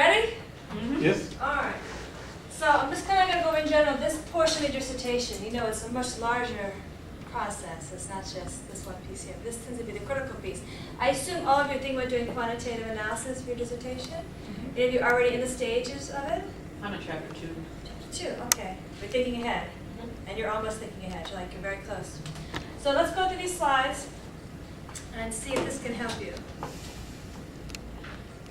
Ready? Yes. All right. So I'm just kind of going to go in general. This portion of your dissertation, you know, it's a much larger process. It's not just this one piece here. This tends to be the critical piece. I assume all of you are thinking about doing quantitative analysis for your dissertation. Any of you already in the stages of it? I'm in chapter 2. Chapter 2, okay. We're thinking ahead. And you're almost thinking ahead. You're very close. So let's go through these slides and see if this can help you.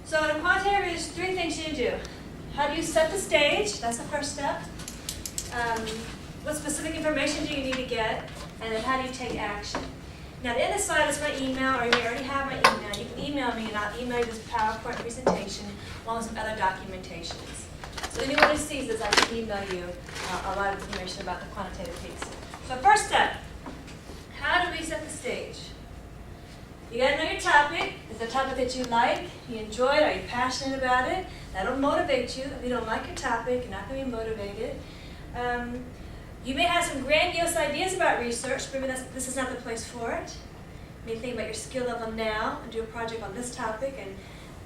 So in a quantitative, there's 3 things you do. How do you set the stage? That's the first step. What specific information do you need to get? And then how do you take action? Now, the end of the slide is my email, or you may already have my email. You can email me, and I'll email you this PowerPoint presentation along with some other documentations. So anyone who sees this, I can email you a lot of information about the quantitative piece. So first step, how do we set the stage? You got to know your topic. Is it a topic that you like, you enjoy it, are you passionate about it? That'll motivate you. If you don't like your topic, you're not going to be motivated. You may have some grandiose ideas about research. Maybe this is not the place for it. You may think about your skill level now and do a project on this topic, and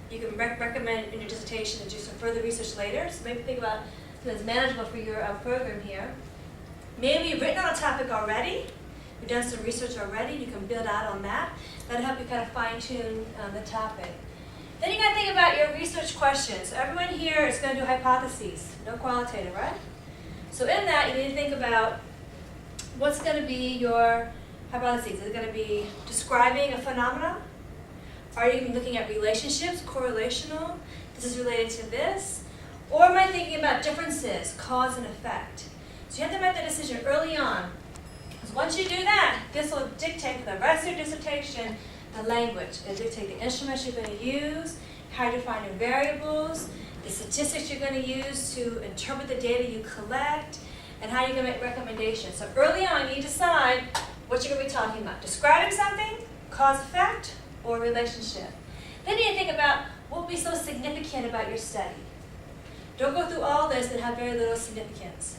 you can recommend in your dissertation and do some further research later. So maybe think about something that's manageable for your program here. Maybe you've written on a topic already. You've done some research already. You can build out on that. That'll help you kind of fine-tune the topic. Then you got to think about your research questions. So everyone here is going to do hypotheses, no qualitative, right? So in that, you need to think about what's going to be your hypotheses. Is it going to be describing a phenomenon? Are you looking at relationships, correlational? This is related to this. Or am I thinking about differences, cause and effect? So you have to make that decision early on. Because once you do that, this will dictate for the rest of your dissertation the language. It'll dictate the instruments you're going to use, how you define your variables, the statistics you're going to use to interpret the data you collect, and how you're going to make recommendations. So early on, you decide what you're going to be talking about. Describing something, cause effect, or relationship. Then you think about what will be so significant about your study. Don't go through all this and have very little significance.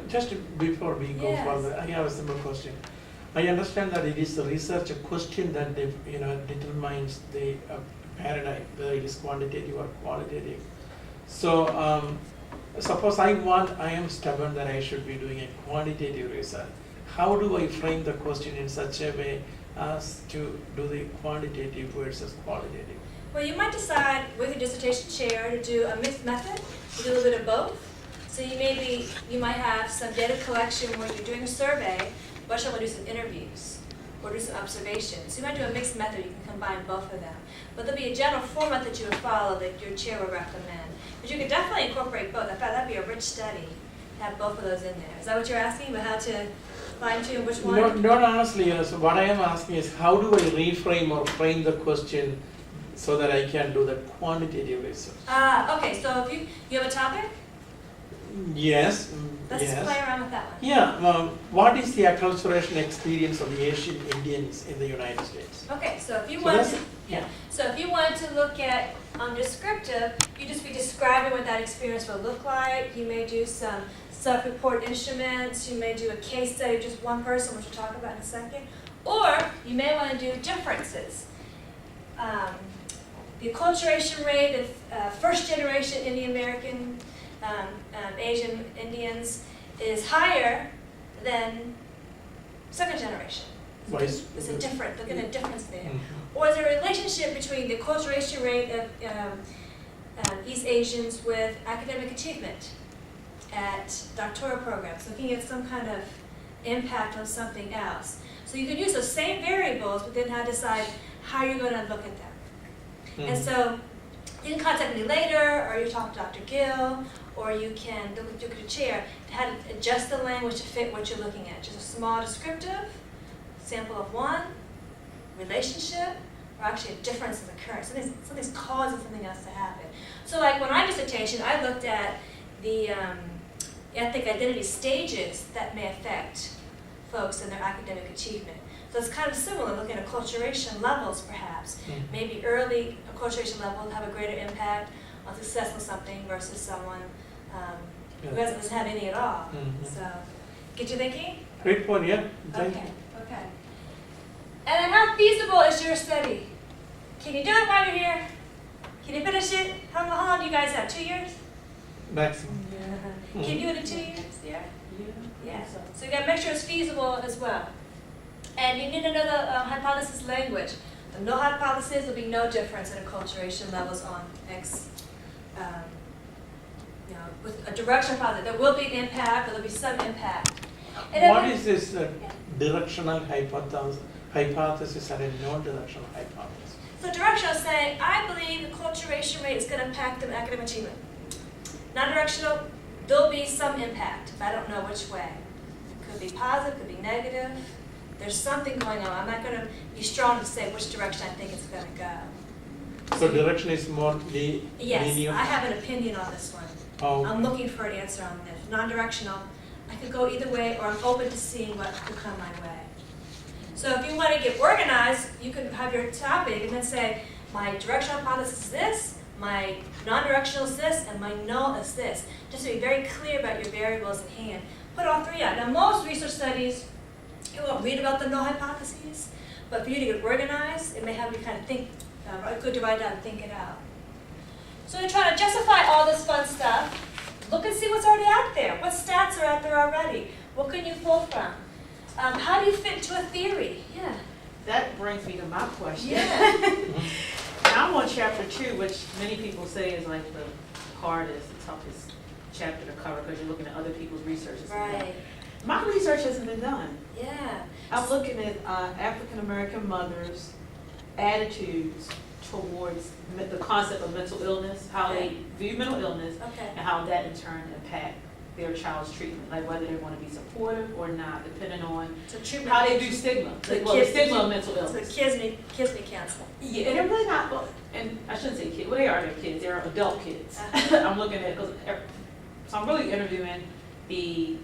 Just before we go further, I have a simple question. I understand that it is the research question that determines the paradigm, whether it is quantitative or qualitative. So suppose I am stubborn that I should be doing a quantitative research. How do I frame the question in such a way as to do the quantitative versus qualitative? Well, you might decide with your dissertation chair to do a mixed method, to do a little bit of both. So you might have some data collection where you're doing a survey, but you want to do some interviews or do some observations. So you might do a mixed method. You can combine both of them. But there'll be a general format that you would follow that your chair would recommend. But you could definitely incorporate both. In fact, that'd be a rich study to have both of those in there. Is that what you're asking about, how to fine-tune which one? No, not honestly. So what I am asking is, how do I reframe or frame the question so that I can do the quantitative research? Okay, so if you have a topic? Yes. Let's play around with that one. Yeah. What is the acculturation experience of the Asian Indians in the United States? Okay, so if you So want that's to, it. yeah. So if you want to look at descriptive, you just be describing what that experience will look like. You may do some self-report instruments. You may do a case study of just one person, which we'll talk about in a second. Or you may want to do differences. The acculturation rate of first-generation Indian American Asian Indians is higher than second generation. Why is It's a difference. Look at a difference there. Mm-hmm. Or is there a relationship between the acculturation rate of East Asians with academic achievement at doctoral programs, looking at some kind of impact on something else? So you can use those same variables, but then how to decide how you're going to look at them. Mm-hmm. And so you can contact me later, or you talk to Dr. Gill, or you can look at the chair to how to adjust the language to fit what you're looking at. Just a small descriptive, sample of one, relationship, or actually a difference in occurrence. Something's causing something else to happen. So like when I did dissertation, I looked at the ethnic identity stages that may affect folks in their academic achievement. So it's kind of similar, looking at acculturation levels perhaps. Mm-hmm. Maybe early acculturation levels have a greater impact on success with something versus someone who doesn't have any at all. Mm-hmm. So, get you thinking? Great point, yeah. Thank you. Okay. And then how feasible is your study? Can you do it while you're here? Can you finish it? How long do you guys have? 2 years? Maximum. Can you do it in 2 years? Yeah. Yeah. So, So you got to make sure it's feasible as well. And you need to know the hypothesis language. The no hypothesis will be no difference in acculturation levels on X. With a directional hypothesis, there will be an impact, or there'll be some impact. And What then- is this directional hypothesis and a non-directional hypothesis? So directional is saying, I believe the acculturation rate is going to impact the academic achievement. Non-directional, there'll be some impact, but I don't know which way. Could be positive, could be negative. There's something going on. I'm not going to be strong to say which direction I think it's going to go. So direction is more Yes, linear? I have an opinion on this one. Oh, I'm looking for an answer on this. Non-directional, I could go either way, or I'm open to seeing what could come my way. So if you want to get organized, you could have your topic and then say, my directional hypothesis is this, my non-directional is this, and my null is this. Just to be very clear about your variables at hand. Put all three out. Now most research studies, you won't read about the null hypotheses, but for you to get organized, it may have you kind of think, good to write down and think it out. So to try to justify all this fun stuff, look and see what's already out there. What stats are out there already? What can you pull from? How do you fit into a theory? Yeah. that brings me to my question. Yeah. I'm on chapter 2, which many people say is like the hardest, the toughest chapter to cover because you're looking at other people's research. Right. My research hasn't been done. Yeah. I'm looking at African American mothers' attitudes towards the concept of mental illness, how they view mental illness, Okay. and how that in turn impact their child's treatment, like whether they want to be supportive or not, depending on So treatment. how they do stigma. So Well, the stigma of mental So illness. kids need counseling. Yeah, and they're really not, well, and I shouldn't say kids, well, they are their kids, they're adult kids. I'm looking at, so I'm really interviewing the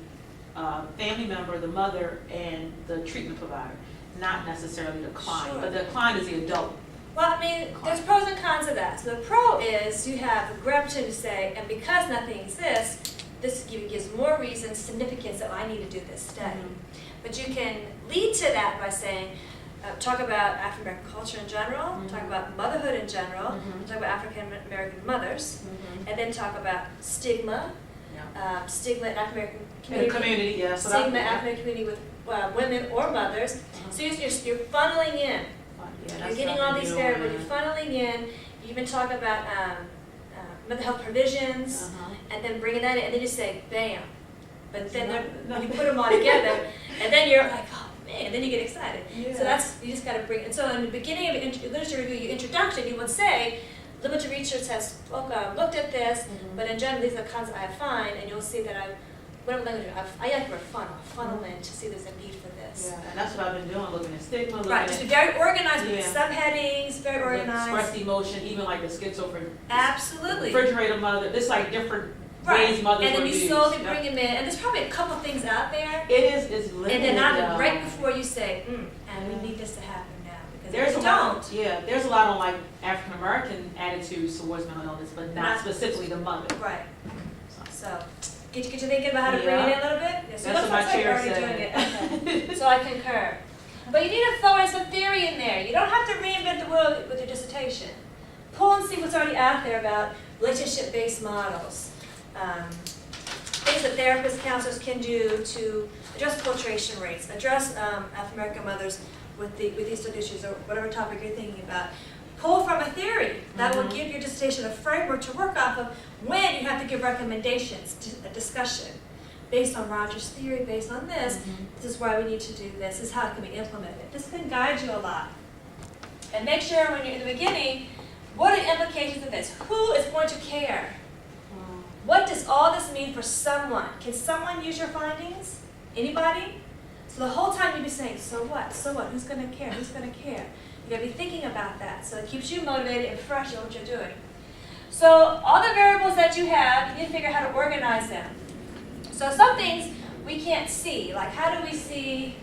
family member, the mother, and the treatment provider, not necessarily the client, Sure. but the client is the adult. Well, I mean, there's pros and cons of that. So the pro is you have the great opportunity to say, and because nothing exists, this gives more reason, significance that I need to do this study. But you can lead to that by saying, talk about African American culture in general, talk about motherhood in general, talk about African American mothers, and then talk about stigma, stigma in African American In the community, community, yeah. So stigma in that, African community with women or mothers. So you're funneling in. You're getting all these variables, you're funneling in, you even talk about mental health provisions, and then bringing that in, and then you say, bam. But then when you put them all together, and then you're like, oh man, then you get excited. So that's, you just gotta bring it. So in the beginning of literature review, your introduction, you would say, limited research has looked at this, but in general, these are the kinds I find, and you'll see that whatever language I like for funnel in to see there's a need for this. yeah, and that's what I've been doing, looking at stigma, looking Right, just be at very organized with Yeah. subheadings, very organized. expressed emotion, even like the schizophrenic. Absolutely. Refrigerator mother, it's like different Right. ways mothers And then were you used. slowly Yeah. bring them in, and there's probably a couple things out there, It is, it's limited. and then not right before you say, and we need this to happen now, because There's if a you lot, don't, yeah, there's a lot on like African American attitudes towards mental illness, but not Not- specifically the mother. right, so, get you thinking about how to bring it in a little bit? Yeah, so That's what my looks like you're chair already said. doing it, okay. So I concur. But you need to throw in some theory in there. You don't have to reinvent the wheel with your dissertation. Pull and see what's already out there about relationship-based models. Things that therapists, counselors can do to address acculturation rates, address African American mothers with these sort of issues or whatever topic you're thinking about. Pull from a theory that will give your dissertation a framework to work off of when you have to give recommendations to a discussion. Based on Roger's theory, based on this, this is why we need to do this, this is how it can be implemented. This can guide you a lot. And make sure when you're in the beginning, what are the implications of this? Who is going to care? What does all this mean for someone? Can someone use your findings? Anybody? So the whole time you'd be saying, so what? So what? Who's going to care? Who's going to care? You got to be thinking about that. So it keeps you motivated and fresh in what you're doing. So all the variables that you have, you need to figure out how to organize them. So some things we can't see. Like how do we see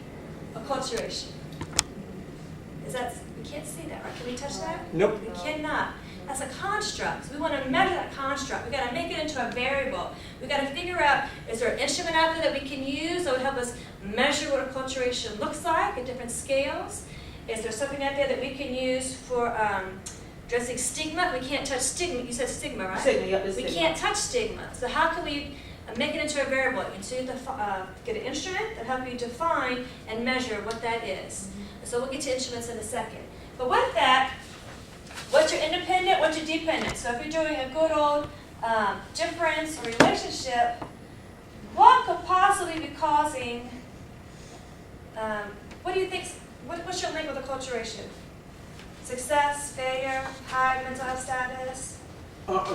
acculturation? We can't see that, right? Can we touch that? Nope. We cannot. That's a construct. So we want to measure that construct. We've got to make it into a variable. We've got to figure out, is there an instrument out there that we can use that would help us measure what acculturation looks like at different scales? Is there something out there that we can use for addressing stigma, we can't touch stigma. You said stigma, right? Stigma, yep, it's We stigma. can't touch stigma. So how can we make it into a variable? And so you have to get an instrument that helps you define and measure what that is. So we'll get to instruments in a second. But with that, what's your independent, what's your dependent? So if you're doing a good old difference or relationship, what could possibly be causing, what do you think, what's your link with acculturation? Success, failure, high mental health status?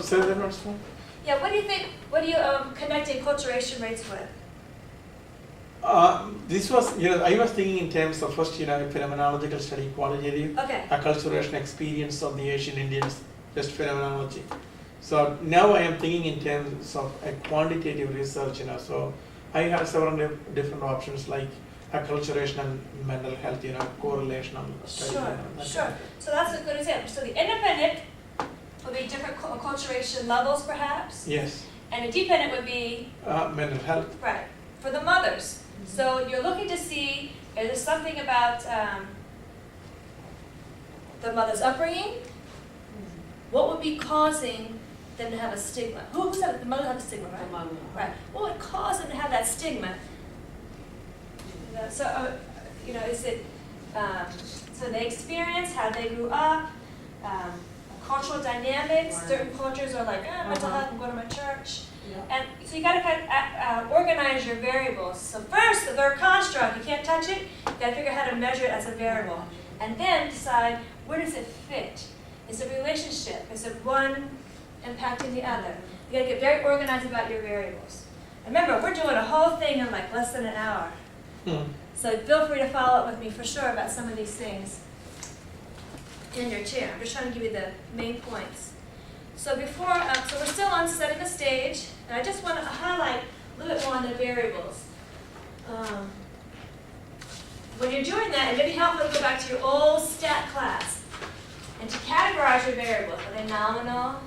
Say that once more. Yeah, what do you think, what are you connecting acculturation rates with? This was, I was thinking in terms of first, phenomenological study, qualitative, Okay. acculturation experience of the Asian Indians, just phenomenology. So now I am thinking in terms of a quantitative research, so I have several different options like acculturation and mental health, correlational study. Sure, sure. So that's a good example. So the independent would be different acculturation levels perhaps, Yes, and the dependent would be, mental health. right, for the mothers. So you're looking to see, is there something about the mother's upbringing? What would be causing them to have a stigma? Who said the mother had a stigma, right? Right. What would cause them to have that stigma? So, is it, so they experience how they grew up, cultural dynamics. Right. Certain cultures are like, mental health, I'm going to my church. Yeah. And so you got to kind of organize your variables. So first, the verb construct, you can't touch it. You got to figure out how to measure it as a variable. And then decide, where does it fit? Is it a relationship? Is it one impacting the other? You got to get very organized about your variables. And remember, we're doing a whole thing in like less than an hour. So feel free to follow up with me for sure about some of these things in your chair. I'm just trying to give you the main points. So before, so we're still on setting the stage, and I just want to highlight a little bit more on the variables. When you're doing that, it may be helpful to go back to your old stat class and to categorize your variables. Are they nominal?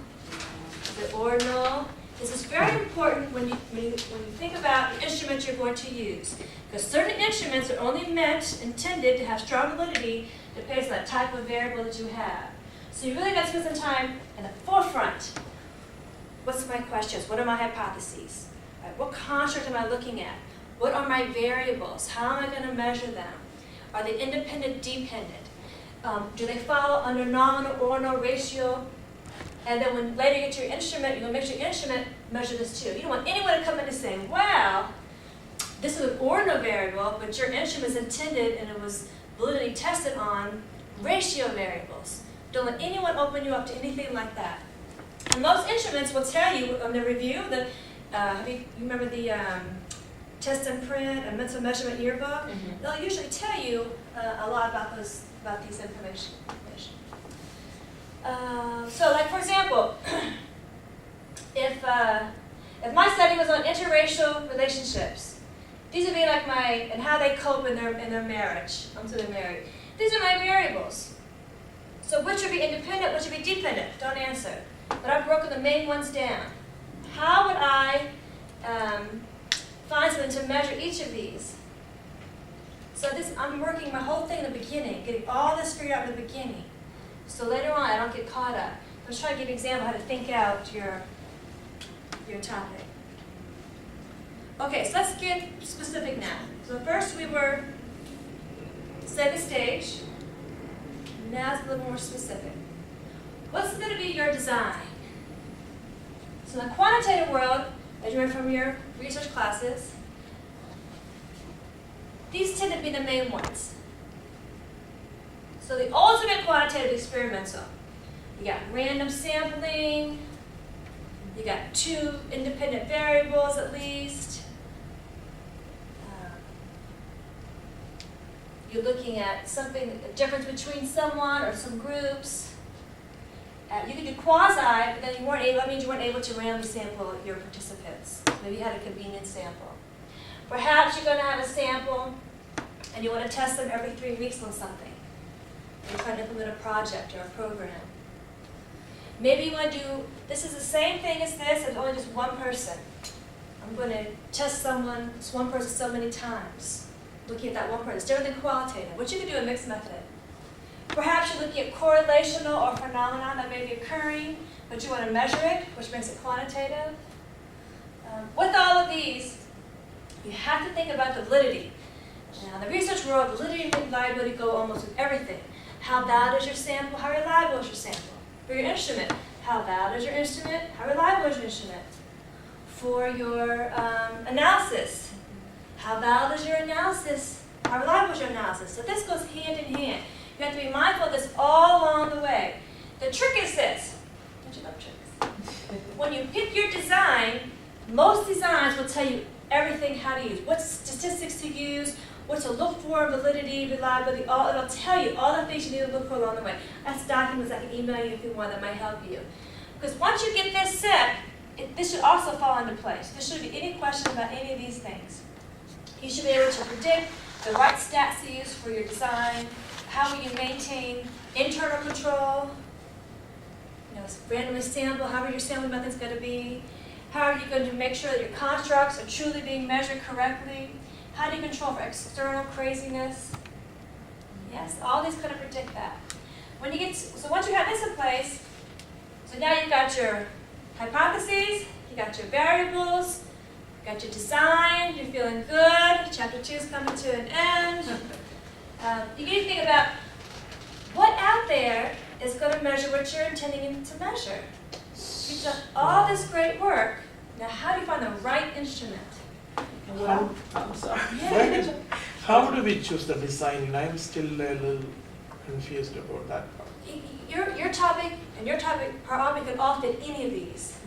Is it ordinal? This is very important when you think about the instruments you're going to use. Because certain instruments are only intended to have strong validity based on the type of variable that you have. So you really got to spend some time in the forefront. What's my questions? What are my hypotheses? Right, what construct am I looking at? What are my variables? How am I going to measure them? Are they independent, dependent? Do they follow under nominal, ordinal, ratio? And then when later you get to your instrument, you're going to make sure your instrument measure this too. You don't want anyone to come in and say, well, this is an ordinal variable, but your instrument is intended and it was validity tested on ratio variables. Don't let anyone open you up to anything like that. And most instruments will tell you on the review, you remember the test and print and mental measurement yearbook? Mm-hmm. They'll usually tell you a lot about these information. So like for example, if my study was on interracial relationships, these would be like and how they cope in their marriage, until they're married. These are my variables. So which would be independent, which would be dependent? Don't answer. But I've broken the main ones down. How would I find something to measure each of these? So I'm working my whole thing in the beginning, getting all this figured out in the beginning. So later on, I don't get caught up. I'm just trying to give you an example of how to think out your topic. Okay, so let's get specific now. So first we were set the stage. Now it's a little more specific. What's going to be your design? So in the quantitative world, as you learned from your research classes, these tend to be the main ones. So the ultimate quantitative experimental. You got random sampling, you got 2 independent variables at least. You're looking at something, a difference between someone or some groups. You could do quasi, but then that means you weren't able to randomly sample your participants. Maybe you had a convenient sample. Perhaps you're going to have a sample and you want to test them every 3 weeks on something. You're trying to implement a project or a program. Maybe you want to do, this is the same thing as this, it's only just one person. I'm going to test this one person so many times. Looking at that one person. It's different than qualitative, which you can do a mixed method. Perhaps you're looking at correlational or phenomenon that may be occurring, but you want to measure it, which makes it quantitative. With all of these, you have to think about the validity. Now, in the research world, validity and reliability go almost with everything. How valid is your sample? How reliable is your sample? For your instrument, how valid is your instrument? How reliable is your instrument? For your analysis, how valid is your analysis? How reliable is your analysis? So this goes hand in hand. You have to be mindful of this all along the way. The trick is this. Don't you love tricks? When you pick your design, most designs will tell you everything how to use, what statistics to use, what to look for, validity, reliability, it'll tell you all the things you need to look for along the way. That's documents I can email you if you want that might help you. Because once you get this set, this should also fall into place. There shouldn't be any question about any of these things. You should be able to predict the right stats to use for your design, how will you maintain internal control, randomly sample, however your sampling method's going to be. How are you going to make sure that your constructs are truly being measured correctly? How do you control for external craziness? Yes, all these kind of predict that. So once you have this in place, so now you've got your hypotheses, you got your variables, you got your design, you're feeling good, chapter 2 is coming to an end. You need to think about what out there is going to measure what you're intending to measure. You've done all this great work. Now, how do you find the right instrument? I'm sorry. Yeah. How do we choose the design? And I'm still a little confused about that part. Your topic and your topic probably could all fit any of these.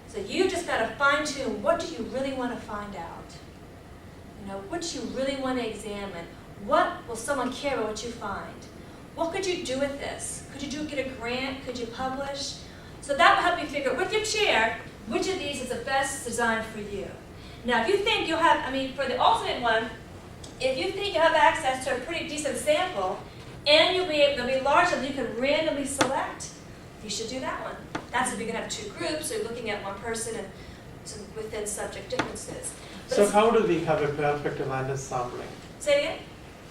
So you just got to fine tune. What do you really want to find out? What you really want to examine. What will someone care about what you find? What could you do with this? Could you get a grant? Could you publish? So that will help you figure out with your chair which of these is the best design for you. Now, if you think you'll have, for the ultimate one, if you think you'll have access to a pretty decent sample and they'll be large enough you can randomly select, you should do that one. That's if you're going to have 2 groups, so you're looking at one person and some within subject differences. But So how do we have a perfect random sampling? Say it again?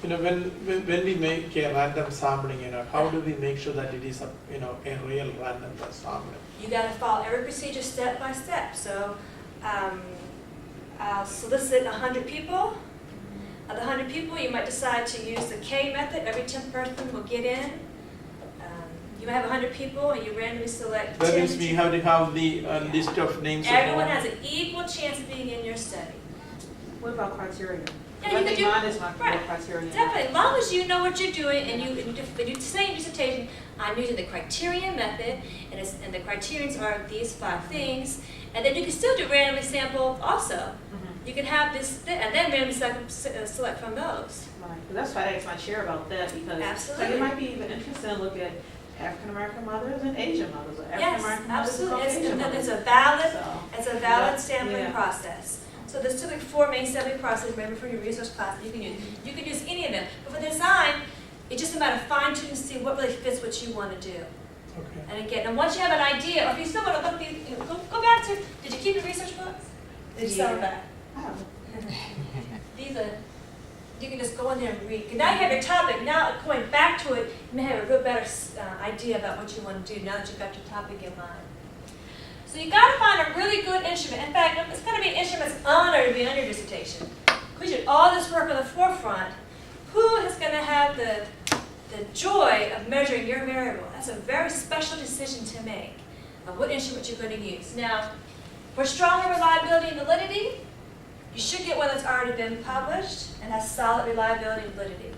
When we make a random sampling, how do we make sure that it is a real random sampling? You got to follow every procedure step by step. So I'll solicit 100 people. Of the 100 people, you might decide to use the K method. Every 10th person will get in. You might have 100 people, and you randomly select 10. That means we have to have the list of names. Everyone has an equal chance of being in your study. What about criteria? Yeah, I you think could do- mine is not right. criteria. Definitely, as long as you know what you're doing and you say in your dissertation, I'm using the criterion method, and the criterions are these 5 things, and then you can still do randomly sample also. You can have this, and then randomly select from those. Right. But that's why I asked my chair about that, because Absolutely. it might be even interesting to look at African American mothers and Asian mothers, or African Yes, American mothers and absolutely. Caucasian It's mothers. a valid, So, it's a valid yeah, sampling yeah. process. So there's typically 4 main sampling processes. Remember from your research class, you can use. You can use any of them. But for design, it's just a matter of fine tuning to see what really fits what you want to do. Okay. And again, and once you have an idea, or if you still want to look these, go back to. Did you keep your research books? Did you sell them back? Oh. These are. You can just go in there and read. 'Cause now you have your topic. Now going back to it, you may have a real better idea about what you want to do now that you've got your topic in mind. So you got to find a really good instrument. In fact, it's going to be an instrument's honor to be on your dissertation. Because you did all this work on the forefront. Who is going to have the joy of measuring your variable? That's a very special decision to make of what instrument you're going to use. Now, for stronger reliability and validity, you should get one that's already been published and has solid reliability and validity.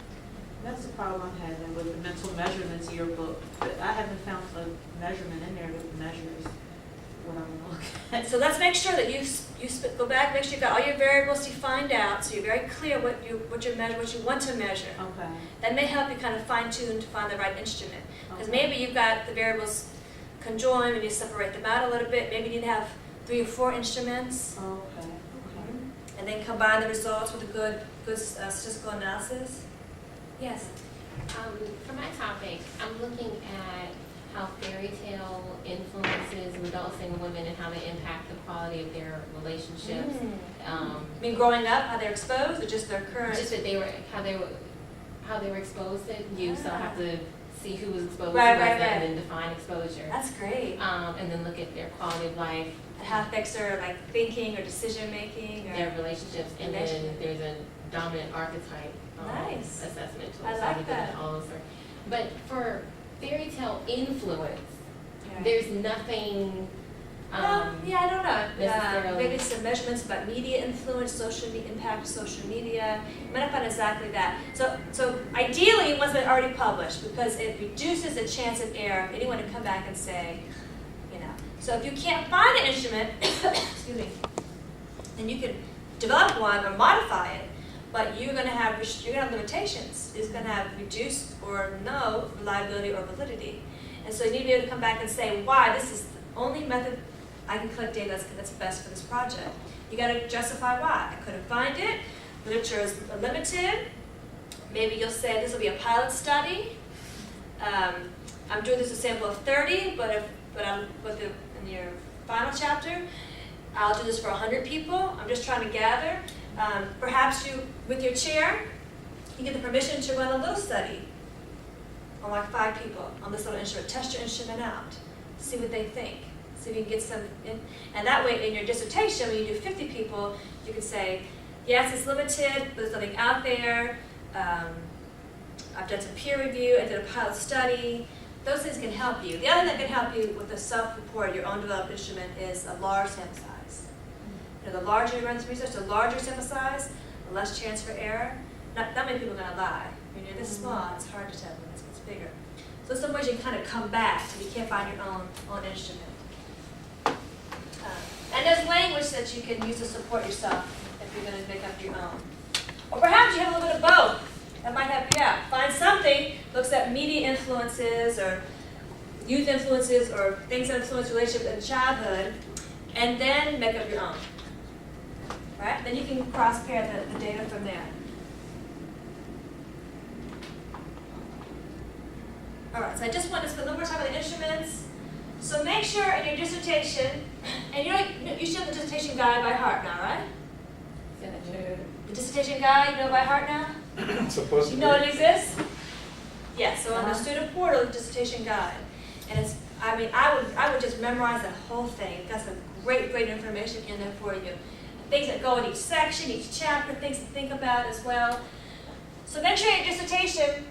That's the problem I'm having with the mental measurements in your book. I haven't found a measurement in there that measures what I'm looking at. So let's make sure that you go back, make sure you've got all your variables defined out, so you're very clear what you want to measure. Okay. That may help you kind of fine tune to find the right instrument. Because Okay. maybe you've got the variables conjoined and you separate them out a little bit. Maybe you need to have 3 or 4 instruments. Okay. And then combine the results with a good statistical analysis. Yes. For my topic, I'm looking at how fairy tale influences adults and women and how they impact the quality of their relationships. I mean, growing up, how they're exposed, or just their current? Just that how they were exposed to you, so I have to see who was exposed Right, to right, what's right. and then define exposure. That's great. And then look at their quality of life, How it affects their like thinking or decision making or. their relationships, and then Relationship. there's a dominant archetype Nice. assessment tool. I So like we did that. all those things. But for fairy tale influence, Yeah. there's nothing. Yeah, I don't know. necessarily. Maybe some measurements about media influence, impact of social media. You might not find exactly that. So ideally, one's been already published because it reduces the chance of error of anyone to come back and say, you know. So if you can't find an instrument, excuse me, then you can develop one or modify it, but you're going to have limitations. It's going to have reduced or no reliability or validity. And so you need to be able to come back and say why this is the only method I can collect data that's best for this project. You got to justify why. I couldn't find it. Literature is limited. Maybe you'll say this will be a pilot study. I'm doing this a sample of 30, in your final chapter, I'll do this for 100 people. I'm just trying to gather. Perhaps you, with your chair, you get the permission to run a little study on like 5 people on this little instrument. Test your instrument out. See what they think. See if you can get some in. And that way in your dissertation, when you do 50 people, you can say, yes, it's limited, but there's something out there. I've done some peer review, I did a pilot study. Those things can help you. The other thing that can help you with the self-report, your own developed instrument, is a large sample size. You know, the larger you run this research, the larger sample size, the less chance for error. Not many people are going to lie. When you're this small, it's hard to tell when it gets bigger. So some ways you can kind of come back if you can't find your own instrument. And there's language that you can use to support yourself if you're going to make up your own. Or perhaps you have a little bit of both. That might help you out. Find something, looks at media influences or youth influences or things that influence relationships in childhood, and then make up your own. Right? Then you can cross-pair the data from there. All right, so I just want to spend a little more time on the instruments. So make sure in your dissertation, and you should have the dissertation guide by heart now, right? The dissertation guide, you know by heart now? Supposed to You be. know it exists? Yeah, so on the student portal, the dissertation guide. And it's, I would just memorize the whole thing. It's got some great information in there for you. Things that go in each section, each chapter, things to think about as well. So then in your dissertation,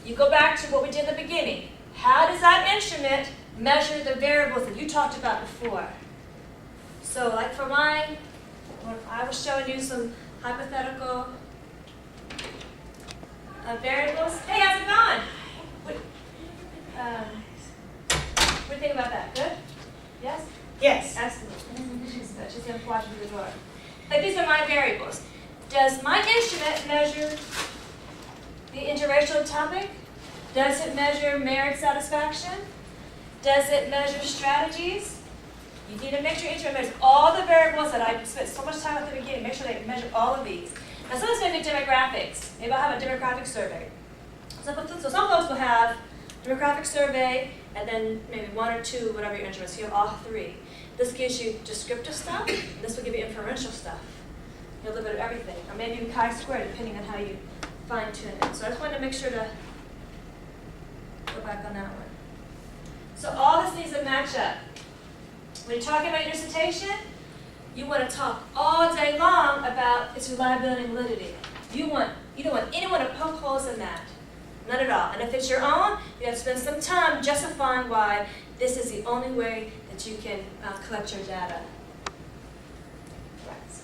you go back to what we did in the beginning. How does that instrument measure the variables that you talked about before? So like for mine, when I was showing you some hypothetical variables. Hey, how's it going? What do you think about that? Good? Yes? Yes. Excellent. She's good. She's going to watch through the door. Like these are my variables. Does my instrument measure the interracial topic? Does it measure marriage satisfaction? Does it measure strategies? You need to make sure your instrument measures all the variables that I spent so much time at the beginning. Make sure they measure all of these. Now some of this may be demographics. Maybe I'll have a demographic survey. So some folks will have demographic survey and then maybe 1 or 2, whatever your interest. You have all 3. This gives you descriptive stuff. And this will give you inferential stuff. You have a little bit of everything. Or maybe even chi-square, depending on how you fine-tune it. So I just wanted to make sure to go back on that one. So all this needs to match up. When you're talking about your dissertation, you want to talk all day long about its reliability and validity. You don't want anyone to poke holes in that. Not at all. And if it's your own, you have to spend some time justifying why this is the only way that you can collect your data. Right, so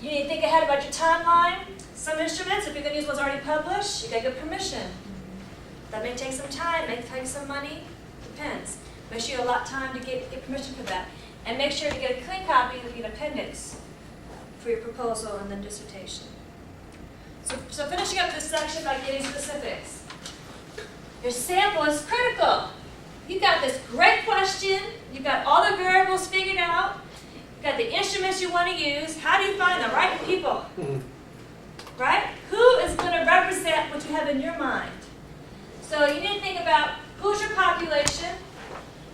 you need to think ahead about your timeline. Some instruments, if you're going to use what's already published, you got to get permission. That may take some time, may take some money, depends. Make sure you allot time to get permission for that. And make sure to get a clean copy of the appendix for your proposal and then dissertation. So finishing up this section by getting specifics. Your sample is critical. You've got this great question. You've got all the variables figured out. You've got the instruments you want to use. How do you find the right people? Right? Who is going to represent what you have in your mind? So you need to think about who's your population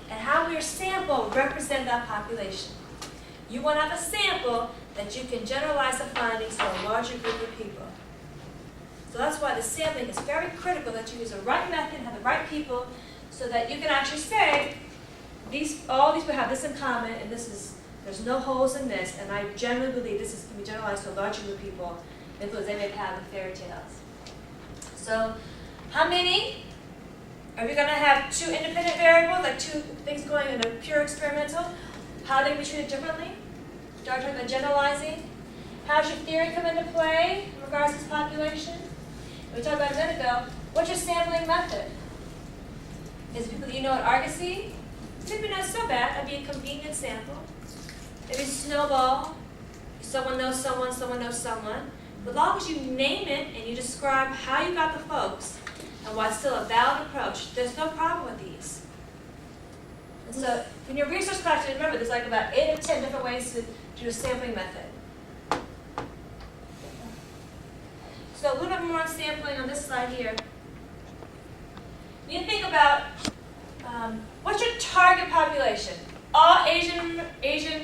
and how will your sample represent that population. You want to have a sample that you can generalize the findings to a larger group of people. So that's why the sampling is very critical, that you use the right method, have the right people, so that you can actually say, all these people have this in common, and there's no holes in this, and I generally believe this can be generalized to a large group of people, influence they may have with fairy tales. So, how many? Are we going to have two independent variables, like two things going in a pure experimental? How are they going to be treated differently? Start talking about generalizing. How does your theory come into play in regards to this population? We talked about a minute ago. What's your sampling method? Is it people that you know at Argosy? Maybe not so bad. That'd be a convenient sample. Maybe snowball. Someone knows someone, someone knows someone. But as long as you name it and you describe how you got the folks and why it's still a valid approach, there's no problem with these. And so in your research class, remember there's like about 8 or 10 different ways to do a sampling method. So a little bit more on sampling on this slide here. You think about what's your target population? All Asian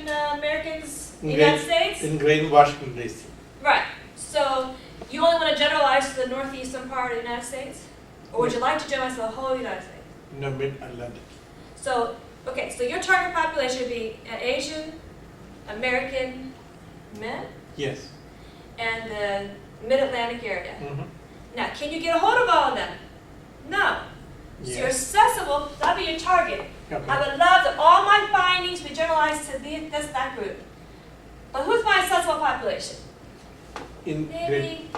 Americans in the United States? In Greater Washington, D.C. Right. So you only want to generalize to the northeastern part of the United States? Or would you like to generalize to the whole United States? No, Mid-Atlantic. So, okay, so your target population would be Asian American men? Yes. And the Mid-Atlantic area. Mm-hmm. Now, can you get a hold of all of them? No. So you're Yes. accessible, that'll be your target. Okay. I would love that all my findings be generalized to that group. But who's my accessible population? In Maybe,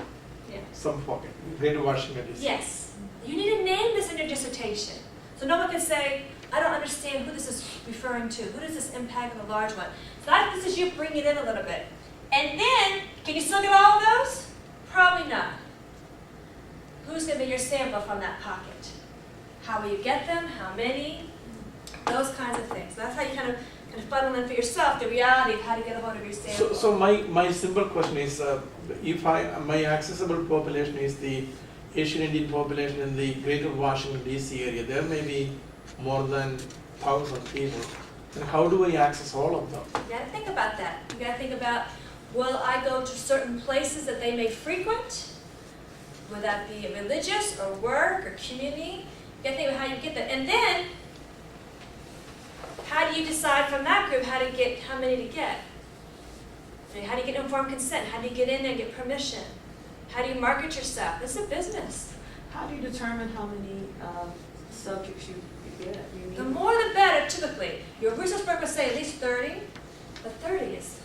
yeah. some pocket, Greater Washington, D.C. Yes. You need to name this in your dissertation. So no one can say, I don't understand who this is referring to. Who does this impact in the large one? So this is you bringing it in a little bit. And then, can you still get all of those? Probably not. Who's going to be your sample from that pocket? How will you get them? How many? Those kinds of things. That's how you kind of funnel in for yourself the reality of how to get a hold of your sample. So my simple question is, if my accessible population is the Asian Indian population in the Greater Washington D.C. area, there may be more than 1,000 people. And how do I access all of them? You got to think about that. You got to think about, will I go to certain places that they may frequent? Would that be religious or work or community? You got to think about how you get that. And then, how do you decide from that group how many to get? I mean, how do you get informed consent? How do you get in there and get permission? How do you market yourself? It's a business. How do you determine how many subjects you get? You need? The more the better, typically. Your research work will say at least 30, but 30 is.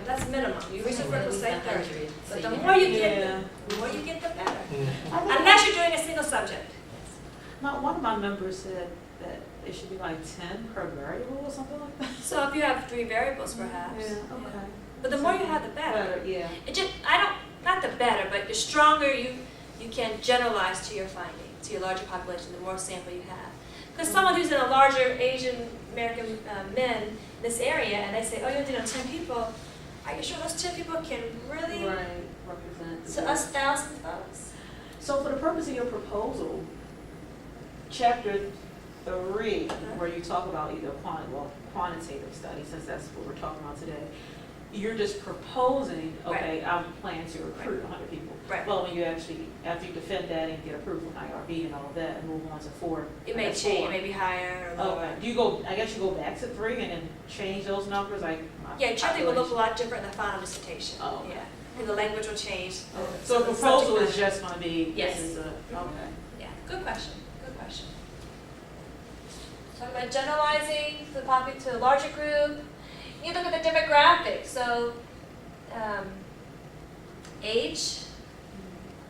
That's minimum. Your research work will say 30. But the more you get, the better. Unless you're doing a single subject. One of my members said that it should be like 10 per variable or something like that. So if you have 3 variables, perhaps. Yeah, okay. But the more you have, the better. Yeah. Not the better, but the stronger you can generalize to your finding, to your larger population, the more sample you have. Because someone who's in a larger Asian American men in this area, and they say, oh, you only know 10 people, are you sure those 10 people can really represent to us 1,000 folks? So for the purpose of your proposal, chapter 3, where you talk about either quantitative study, since that's what we're talking about today, you're just proposing, okay, I'm planning to recruit 100 people. Right. Well, when you actually, after you defend that and get approval from IRB and all of that, and move on to 4. It may change, it may be higher or lower. Okay. I guess you go back to 3 and then change those numbers, like Yeah, chapter will look a lot different in the final dissertation. Oh, okay. Yeah, and the language will change. Okay. So the proposal is just going to be, Yes. this is okay. Yeah, good question, good question. Talk about generalizing to the larger group. You look at the demographics, so age,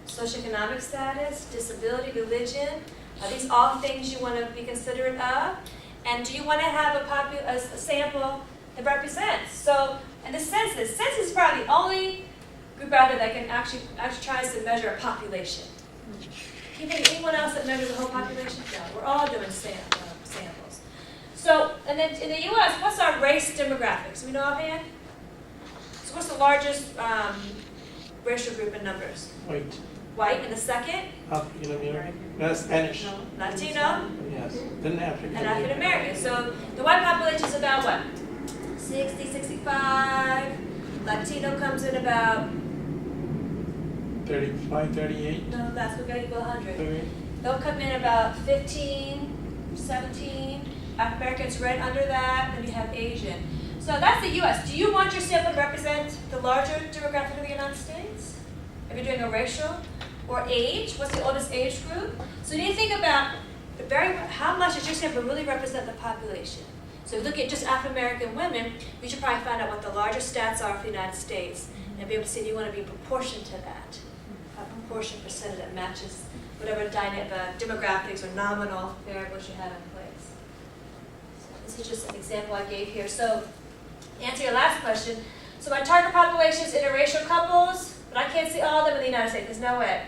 socioeconomic status, disability, religion, are these all things you want to be considerate of? And do you want to have a sample that represents? So, in the census is probably the only group out there that can actually tries to measure a population. Do you think anyone else that measures the whole population? No, we're all doing samples. So, and then in the U.S., what's our race demographics? We know offhand? So what's the largest racial group in numbers? White. White, and the second? African American. No, Spanish. Latino? Yes. Then African And African American. So the white population is about what? 60, 65. Latino comes in about 35, 38? No, that's, we're gonna go 100. 38? They'll come in about 15, 17, African Americans right under that, then you have Asian. So that's the US. Do you want your sample to represent the larger demographic of the United States? If you're doing a racial or age, what's the oldest age group? So you need to think about how much does your sample really represent the population? So if you look at just African American women, you should probably find out what the larger stats are for the United States and be able to see if you want to be proportioned to that, a proportion percentage that matches whatever demographics or nominal variables you have in place. So this is just an example I gave here. So to answer your last question, so my target population is interracial couples, but I can't see all of them in the United States. There's no way.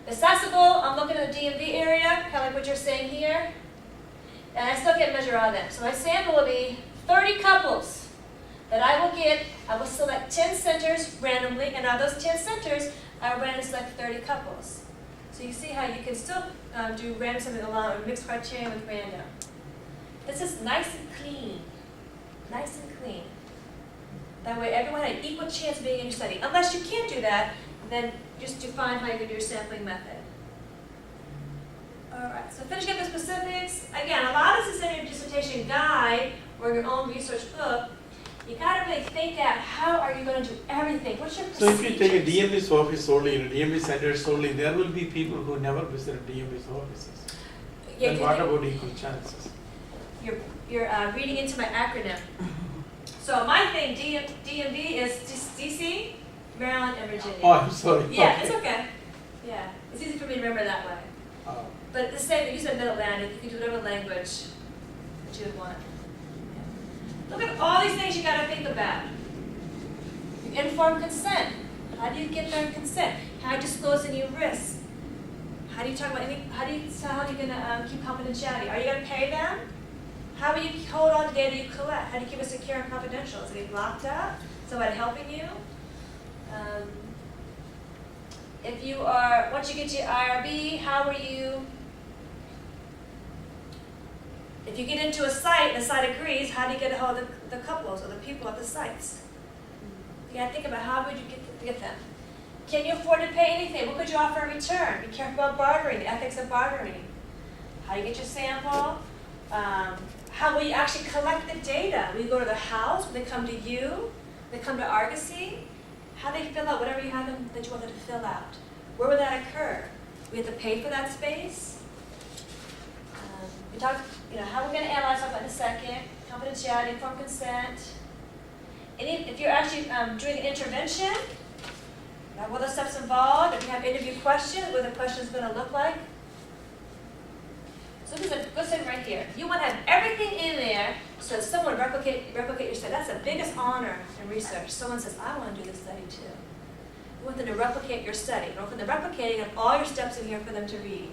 Accessible, I'm looking at the DMV area, kind of like what you're saying here, and I still can't measure all of them. So my sample will be 30 couples that I will get. I will select 10 centers randomly, and out of those 10 centers, I will randomly select 30 couples. So you see how you can still do random something along with mixed criterion with random. This is nice and clean, nice and clean. That way everyone had an equal chance of being in your study. Unless you can't do that, then just define how you're going to do your sampling method. All right, so finishing up the specifics. Again, a lot of this is in your dissertation guide or your own research book. You got to really think out how are you going to do everything. What's your So procedures? if you take a DMV's office only, DMV centers only, there will be people who never visit DMV's offices. Yeah, Then what about equal chances? You're reading into my acronym. So my thing, DMV is DC, Maryland, and Virginia. Oh, I'm sorry. Yeah, it's okay. Yeah, it's easy for me to remember that way. Oh. But the same, you said Mid-Atlantic, you can do whatever language that you would want. Look at all these things you got to think about. Informed consent. How do you get their consent? How do you disclose any risks? How do you talk about any? How are you going to keep confidentiality? Are you going to pay them? How will you hold on to data you collect? How do you keep it secure and confidential? Is it locked up? Somebody helping you? If you are, once you get to your IRB, how are you? If you get into a site and the site agrees, how do you get a hold of the couples or the people at the sites? You got to think about how would you get them. Can you afford to pay anything? What could you offer in return? Be careful about bartering, the ethics of bartering. How you get your sample. How will you actually collect the data? Will you go to the house? Will they come to you? Will they come to Argosy? How do they fill out whatever you have them that you want them to fill out? Where would that occur? We have to pay for that space. We talked, how we're going to analyze that in a second. Confidentiality, informed consent. If you're actually doing an intervention, what are the steps involved? If you have interview questions, what the question's going to look like. So this is a good thing right here. You want to have everything in there so someone replicate your study. That's the biggest honor in research. Someone says, I want to do this study too. You want them to replicate your study. You want them to replicating of all your steps in here for them to read.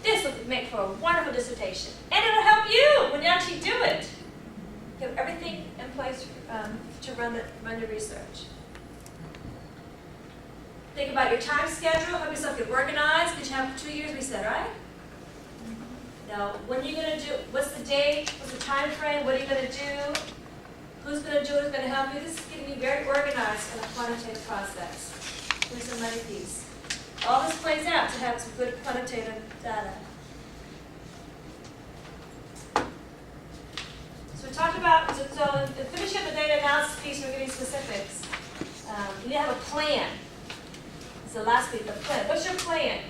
This would make for a wonderful dissertation. And it'll help you when you actually do it. You have everything in place to run the research. Think about your time schedule. Help yourself get organized. Because you have 2 years, we said, right? Now, when are you going to do, what's the date, what's the time frame, what are you going to do, who's going to do it, who's going to help you? This is getting you very organized in a quantitative process. Here's the money piece. All this plays out to have some good quantitative data. So we talked about, so in finishing up the data analysis piece, we're getting specifics. You need to have a plan. It's the last piece, the plan. What's your plan?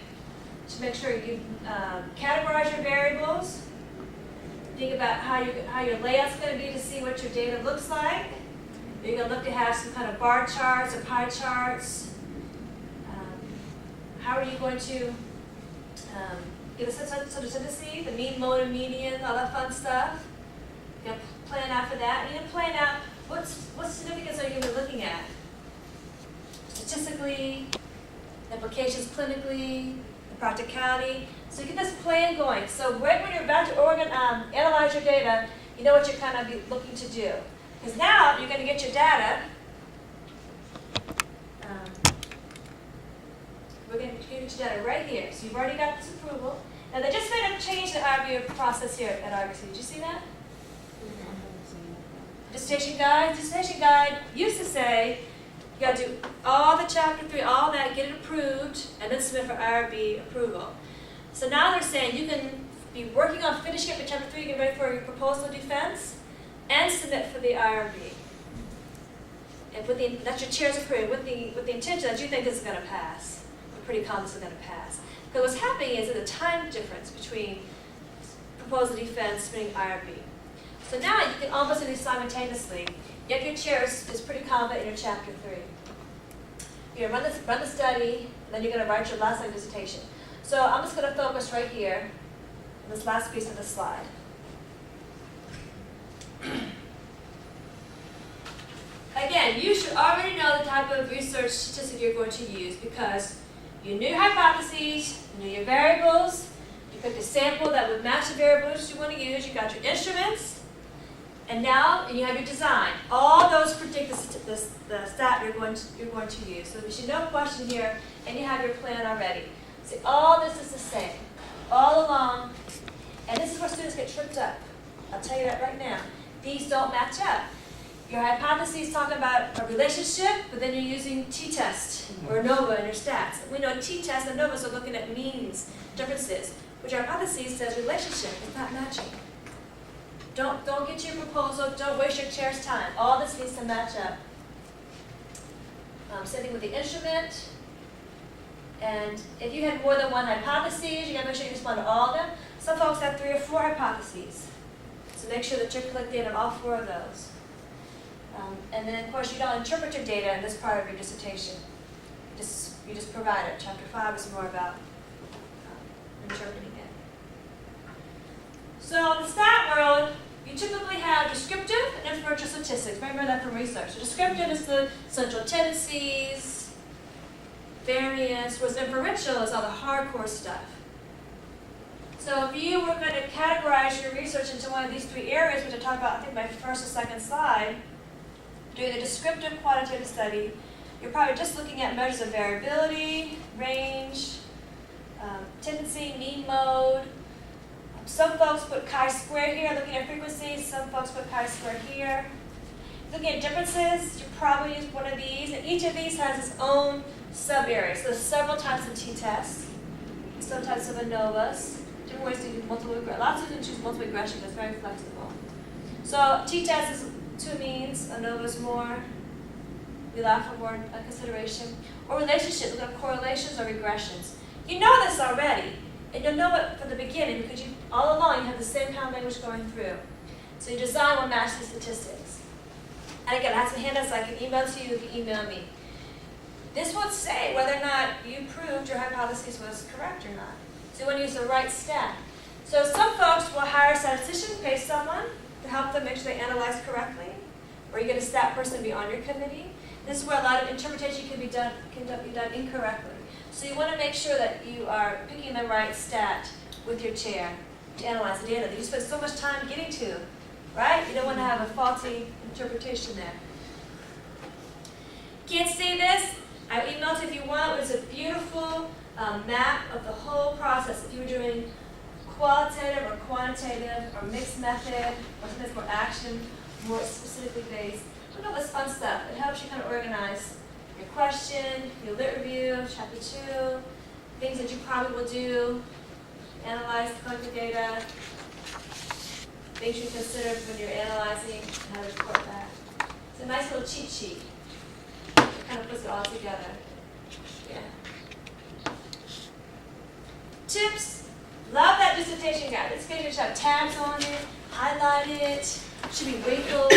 To make sure you categorize your variables. Think about how your layout's going to be to see what your data looks like. You're going to look to have some kind of bar charts or pie charts. How are you going to get a sense of the mean, mode, and median, all that fun stuff? You have to plan out for that. You need to plan out what significance are you going to be looking at? Statistically, implications clinically, the practicality. So you get this plan going. So right when you're about to analyze your data, you know what you're kind of be looking to do. Because now you're going to get your data. We're going to get your data right here. So you've already got this approval. Now they just made a change to the IRB process here at Argosy. Did you see that? Dissertation guide. Dissertation guide used to say you got to do all the chapter 3, all that, get it approved, and then submit for IRB approval. So now they're saying you can be working on finishing up the chapter 3, get ready for your proposal of defense, and submit for the IRB. And with the, that's your chair's approved, with the intention that you think this is going to pass. You're pretty confident this is going to pass. Because what's happening is there's a time difference between proposal defense, submitting IRB. So now you can almost do these simultaneously. Yet your chair is pretty confident in your chapter 3. You're going to run the study, and then you're going to write your last line dissertation. So I'm just going to focus right here on this last piece of the slide. Again, you should already know the type of research statistic you're going to use because you knew your hypotheses, you knew your variables, you picked a sample that would match the variables you want to use, you got your instruments, and now you have your design. All those predict the stat you're going to use. So there's no question here, and you have your plan already. See, all this is the same, all along, and this is where students get tripped up. I'll tell you that right now. These don't match up. Your hypothesis talking about a relationship, but then you're using t-test or ANOVA in your stats. We know t-test and ANOVA are looking at means, differences, which your hypothesis says relationship is not matching. Don't get your proposal, don't waste your chair's time. All this needs to match up. Same thing with the instrument. And if you had more than one hypothesis, you gotta make sure you respond to all of them. Some folks have 3 or 4 hypotheses. So make sure that you're collecting on all 4 of those. And then, of course, you don't interpret your data in this part of your dissertation. You just provide it. Chapter 5 is more about interpreting it. So in the stat world, you typically have descriptive and inferential statistics. Remember that from research. So descriptive is the central tendencies, variance, whereas inferential is all the hardcore stuff. So if you were going to categorize your research into one of these 3 areas, which I talked about, I think, my first or second slide, doing a descriptive quantitative study, you're probably just looking at measures of variability, range, tendency, mean mode. Some folks put chi-square here, looking at frequencies. Some folks put chi-square here. Looking at differences, you probably use one of these, and each of these has its own sub-area. So there's several types of t-tests, some types of ANOVAs, different ways to do multiple regression. Lots of students choose multiple regression, but it's very flexible. So t-test is 2 means, ANOVA's more, we allow for more consideration. Or relationship, look at correlations or regressions. You know this already, and you'll know it from the beginning because you, all along you have the same kind of language going through. So your design will match the statistics. And again, I have some handouts I can email to you if you email me. This will say whether or not you proved your hypothesis was correct or not. So you want to use the right stat. So some folks will hire a statistician, pay someone to help them make sure they analyze correctly, or you get a stat person to be on your committee. This is where a lot of interpretation can be done incorrectly. So you want to make sure that you are picking the right stat with your chair to analyze the data that you spend so much time getting to, right? You don't want to have a faulty interpretation there. Can't see this? I emailed it if you want. It's a beautiful map of the whole process. If you were doing qualitative or quantitative or mixed method or something that's more action, more specifically based. Look at all this fun stuff. It helps you kind of organize your question, your lit review, chapter 2, things that you probably will do, analyze, collect the data, things you consider when you're analyzing, and how to report back. It's a nice little cheat sheet. It kind of puts it all together. Yeah. Tips. Love that dissertation guide. This guide should have tabs on it, highlight it, should be wrinkled.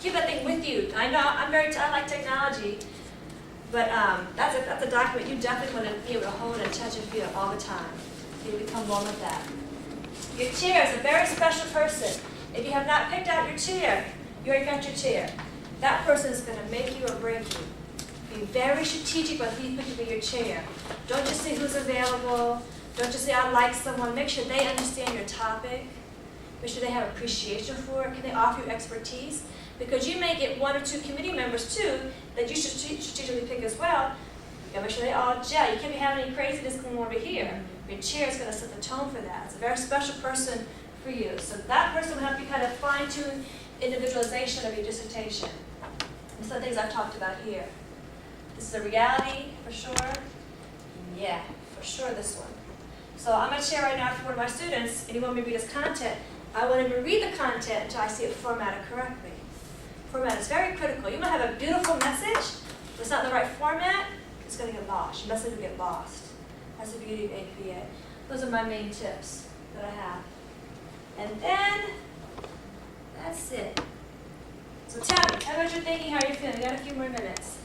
Keep that thing with you. I know I like technology, but that's a document you definitely want to be able to hold and touch and feel all the time. You become one with that. Your chair is a very special person. If you have not picked out your chair, you already got your chair. That person is going to make you or break you. Be very strategic about who you pick to be your chair. Don't just say who's available. Don't just say I like someone. Make sure they understand your topic. Make sure they have appreciation for it. Can they offer you expertise? Because you may get 1 or 2 committee members too that you should strategically pick as well. You gotta make sure they all gel. You can't be having any craziness going over here. Your chair is going to set the tone for that. It's a very special person for you. So that person will help you kind of fine-tune individualization of your dissertation. And some of the things I've talked about here. This is a reality, for sure. Yeah, for sure this one. So I'm going to share right now for one of my students, and you want me to read his content. I won't even read the content until I see it formatted correctly. Format is very critical. You might have a beautiful message, but it's not in the right format, it's going to get lost. Your message will get lost. That's the beauty of APA. Those are my main tips that I have. And then, that's it. So tell me, how about your thinking, how you're feeling? We got a few more minutes.